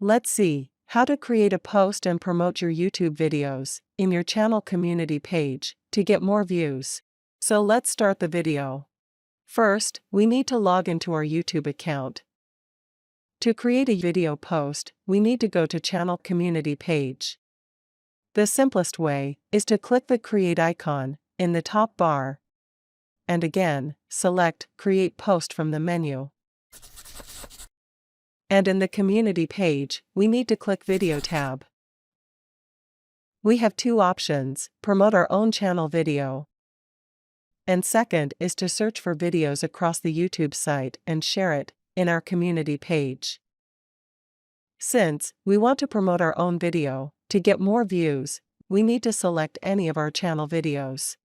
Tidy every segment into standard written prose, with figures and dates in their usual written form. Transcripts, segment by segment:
Let's see how to create a post and promote your YouTube videos in your channel community page to get more views. So let's start the video. First, we need to log into our YouTube account. To create a video post, we need to go to channel community page. The simplest way is to click the create icon in the top bar, and again, select create post from the menu. And in the community page, we need to click video tab. We have two options: promote our own channel video, and second is to search for videos across the YouTube site and share it in our community page. Since we want to promote our own video to get more views, we need to select any of our channel videos.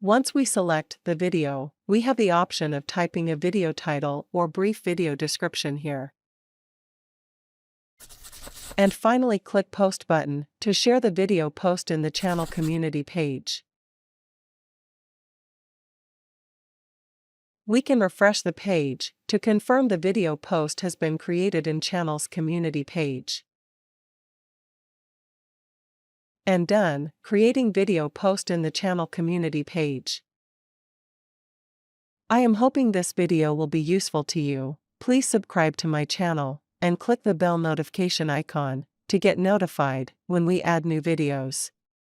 Once we select the video, we have the option of typing a video title or brief video description here. And finally, click Post button to share the video post in the channel community page. We can refresh the page to confirm the video post has been created in channel's community page. And done, creating video post in the channel community page. I am hoping this video will be useful to you. Please subscribe to my channel and click the bell notification icon to get notified when we add new videos.